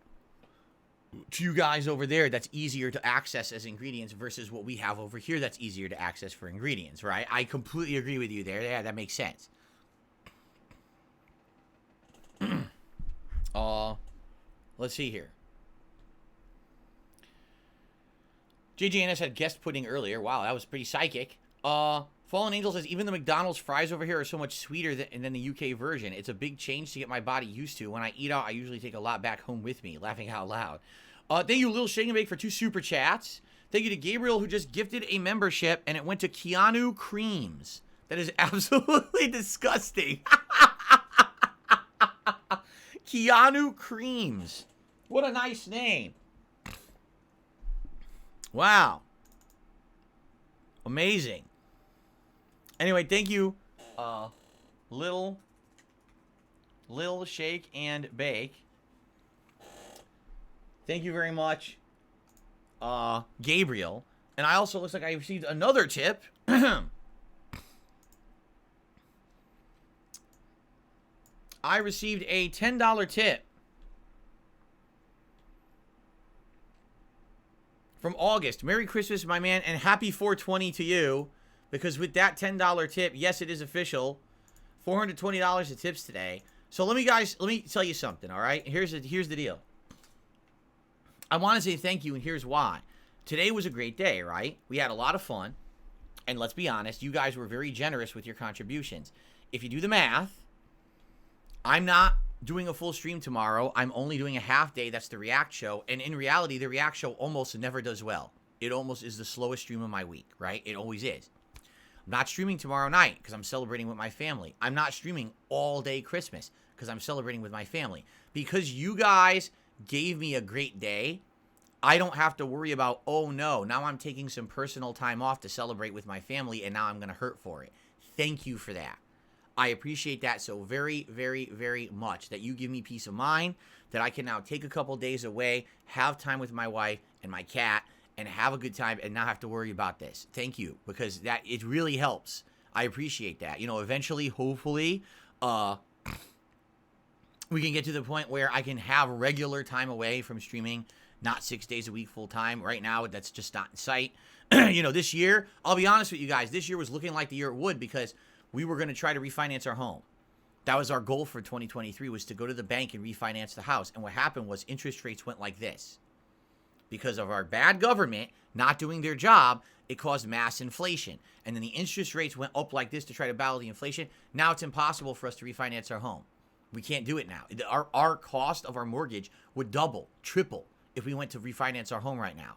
to you guys over there, that's easier to access as ingredients versus what we have over here that's easier to access for ingredients, right? I completely agree with you there. Yeah, that makes sense. Let's see here. JJNS had guest pudding earlier. Wow, that was pretty psychic. Fallen Angel says, even the McDonald's fries over here are so much sweeter than the UK version. It's a big change to get my body used to. When I eat out, I usually take a lot back home with me. Laughing out loud. Thank you, Lil Shake and Bake, for 2 super chats. Thank you to Gabriel, who just gifted a membership, and it went to Keanu Creams. That is absolutely disgusting. Keanu Creams. What a nice name. Wow. Amazing. Anyway, thank you, Lil Shake and Bake. Thank you very much, Gabriel. And I also, looks like I received another tip. I received a $10 tip from August. Merry Christmas, my man, and happy 420 to you. Because with that $10 tip, yes, it is official. $420 of tips today. So let me tell you something, all right? Here's the deal. I want to say thank you, and here's why. Today was a great day, right? We had a lot of fun. And let's be honest, you guys were very generous with your contributions. If you do the math, I'm not doing a full stream tomorrow. I'm only doing a half day. That's the React show. And in reality, the React show almost never does well. It almost is the slowest stream of my week, right? It always is. I'm not streaming tomorrow night because I'm celebrating with my family. I'm not streaming all day Christmas because I'm celebrating with my family. Because you guys gave me a great day, I don't have to worry about, oh no, now I'm taking some personal time off to celebrate with my family and now I'm going to hurt for it. Thank you for that. I appreciate that so very, very, very much, that you give me peace of mind, that I can now take a couple days away, have time with my wife and my cat, and have a good time and not have to worry about this. Thank you, because it really helps. I appreciate that. You know, eventually, hopefully, we can get to the point where I can have regular time away from streaming, not 6 days a week full time. Right now, that's just not in sight. You know, this year, I'll be honest with you guys, this year was looking like the year it would because we were going to try to refinance our home. That was our goal for 2023, was to go to the bank and refinance the house. And what happened was interest rates went like this. Because of our bad government not doing their job, it caused mass inflation. And then the interest rates went up like this to try to battle the inflation. Now it's impossible for us to refinance our home. We can't do it now. Our cost of our mortgage would double, triple if we went to refinance our home right now.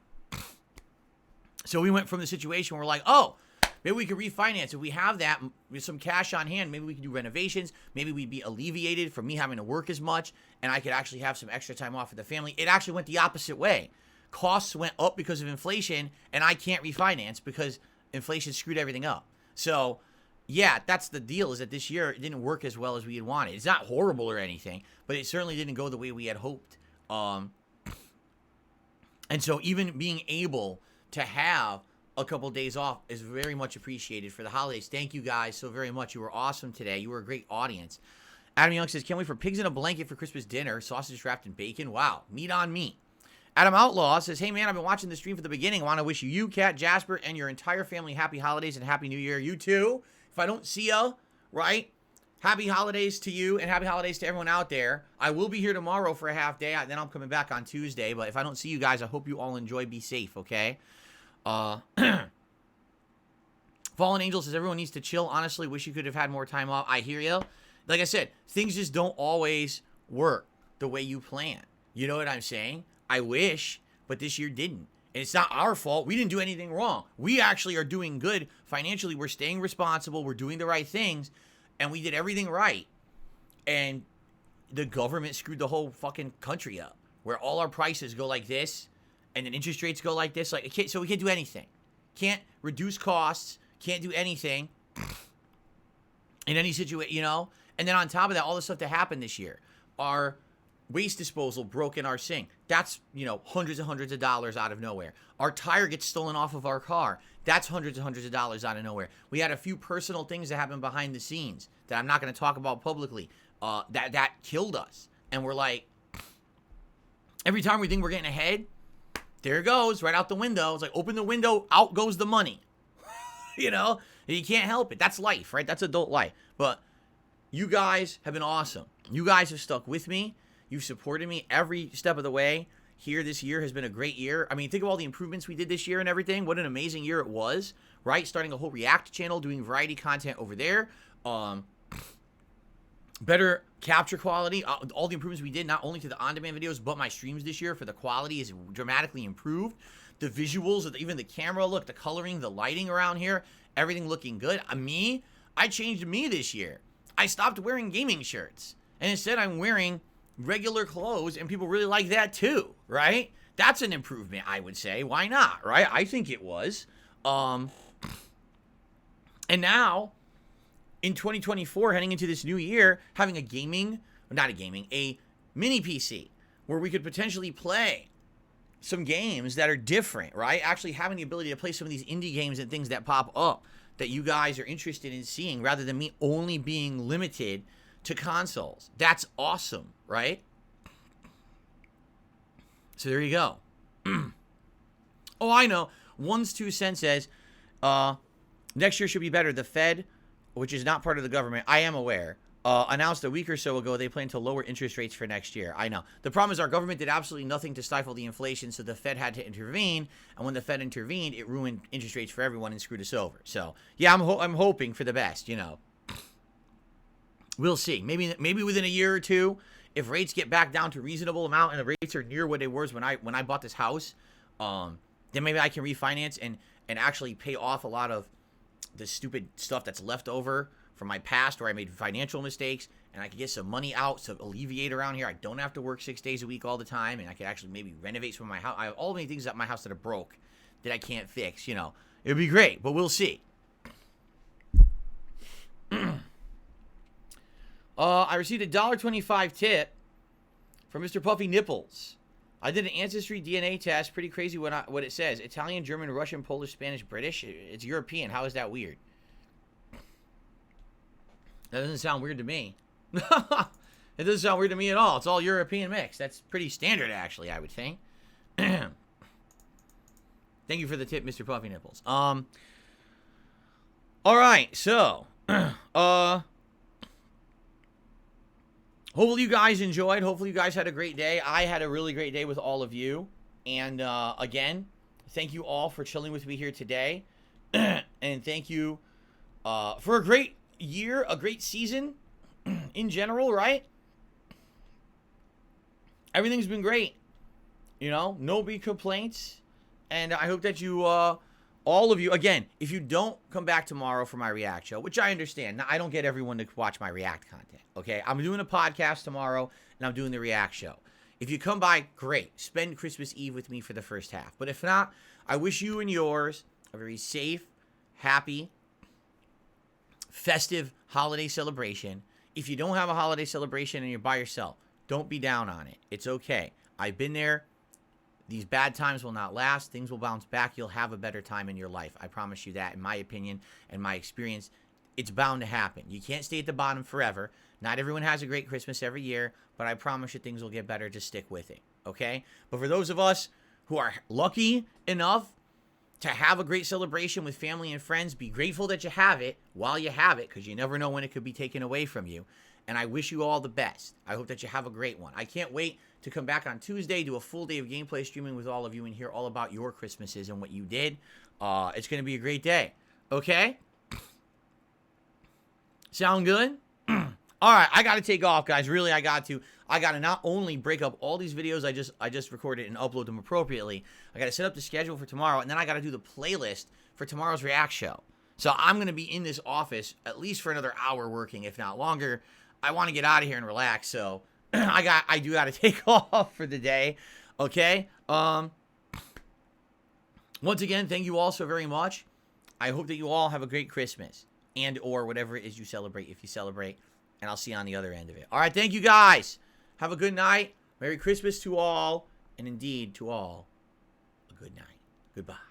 So we went from the situation where we're like, oh, maybe we could refinance. If we have that with some cash on hand, maybe we could do renovations. Maybe we'd be alleviated from me having to work as much, and I could actually have some extra time off with the family. It actually went the opposite way. Costs went up because of inflation, and I can't refinance because inflation screwed everything up. So, yeah, that's the deal, is that this year it didn't work as well as we had wanted. It's not horrible or anything, but it certainly didn't go the way we had hoped. And so even being able to have a couple days off is very much appreciated for the holidays. Thank you guys so very much. You were awesome today. You were a great audience. Adam Young says, can't wait for pigs in a blanket for Christmas dinner, sausage wrapped in bacon. Wow, meat on meat. Adam Outlaw says, hey man, I've been watching the stream from the beginning. I want to wish you, Kat, Jasper, and your entire family happy holidays and happy new year. You too. If I don't see you, right? Happy holidays to you and happy holidays to everyone out there. I will be here tomorrow for a half day. Then I'm coming back on Tuesday. But if I don't see you guys, I hope you all enjoy. Be safe, okay? Fallen Angel says, everyone needs to chill. Honestly, wish you could have had more time off. I hear you. Like I said, things just don't always work the way you plan. You know what I'm saying? I wish, but this year didn't. And it's not our fault. We didn't do anything wrong. We actually are doing good financially. We're staying responsible. We're doing the right things. And we did everything right. And the government screwed the whole fucking country up, where all our prices go like this, and then interest rates go like this. So we can't do anything. Can't reduce costs. Can't do anything in any situation, you know? And then on top of that, all the stuff that happened this year. Our waste disposal broke in our sink. That's, hundreds and hundreds of dollars out of nowhere. Our tire gets stolen off of our car. That's hundreds and hundreds of dollars out of nowhere. We had a few personal things that happened behind the scenes that I'm not going to talk about publicly that killed us. And we're like, every time we think we're getting ahead, there it goes, right out the window. It's like, open the window, out goes the money. You can't help it. That's life, right? That's adult life. But you guys have been awesome. You guys have stuck with me. You've supported me every step of the way. Here, this year has been a great year. I mean, think of all the improvements we did this year and everything. What an amazing year it was, right? Starting a whole React channel, doing variety content over there. Better capture quality. All the improvements we did, not only to the on-demand videos, but my streams this year for the quality is dramatically improved. The visuals, even the camera look, the coloring, the lighting around here, everything looking good. I changed me this year. I stopped wearing gaming shirts. And instead, I'm wearing regular clothes, and people really like that too, right? That's an improvement, I would say. Why not, right? I think it was. And now, in 2024, heading into this new year, having a mini PC, where we could potentially play some games that are different, right? Actually having the ability to play some of these indie games and things that pop up that you guys are interested in seeing, rather than me only being limited to consoles. That's awesome, right? So there you go. Oh, I know. One's 2 cents says, next year should be better. The Fed, which is not part of the government, I am aware, announced a week or so ago they plan to lower interest rates for next year. I know. The problem is our government did absolutely nothing to stifle the inflation, so the Fed had to intervene. And when the Fed intervened, it ruined interest rates for everyone and screwed us over. So, yeah, I'm hoping for the best, We'll see. Maybe within a year or two, if rates get back down to a reasonable amount and the rates are near what they were when I bought this house, then maybe I can refinance and actually pay off a lot of the stupid stuff that's left over from my past where I made financial mistakes, and I can get some money out to alleviate around here. I don't have to work 6 days a week all the time, and I can actually maybe renovate some of my house. I have all many things at my house that are broke that I can't fix. It would be great, but we'll see. I received a $1.25 tip from Mr. Puffy Nipples. I did an ancestry DNA test. Pretty crazy what it says. Italian, German, Russian, Polish, Spanish, British. It's European. How is that weird? That doesn't sound weird to me. It doesn't sound weird to me at all. It's all European mix. That's pretty standard, actually, I would think. Thank you for the tip, Mr. Puffy Nipples. All right, so, hopefully you guys enjoyed. Hopefully you guys had a great day. I had a really great day with all of you. And again, thank you all for chilling with me here today. And thank you for a great year, a great season in general, right? Everything's been great. You know, no big complaints. And I hope that you, all of you, again, if you don't come back tomorrow for my React show, which I understand. Now, I don't get everyone to watch my React content, okay? I'm doing a podcast tomorrow, and I'm doing the React show. If you come by, great. Spend Christmas Eve with me for the first half. But if not, I wish you and yours a very safe, happy, festive holiday celebration. If you don't have a holiday celebration and you're by yourself, don't be down on it. It's okay. I've been there. These bad times will not last. Things will bounce back. You'll have a better time in your life. I promise you that. In my opinion and my experience, it's bound to happen. You can't stay at the bottom forever. Not everyone has a great Christmas every year, but I promise you things will get better. Just stick with it, okay? But for those of us who are lucky enough to have a great celebration with family and friends, be grateful that you have it while you have it, because you never know when it could be taken away from you. And I wish you all the best. I hope that you have a great one. I can't wait to come back on Tuesday, do a full day of gameplay streaming with all of you and hear all about your Christmases and what you did. It's going to be a great day. Okay? Sound good? All right, I got to take off, guys. Really, I got to not only break up all these videos I just recorded and upload them appropriately. I got to set up the schedule for tomorrow, and then I got to do the playlist for tomorrow's React show. So I'm going to be in this office at least for another hour working, if not longer. I want to get out of here and relax, so I do got to take off for the day. Okay? Once again, thank you all so very much. I hope that you all have a great Christmas and or whatever it is you celebrate, if you celebrate. And I'll see you on the other end of it. All right, thank you guys. Have a good night. Merry Christmas to all. And indeed, to all, a good night. Goodbye.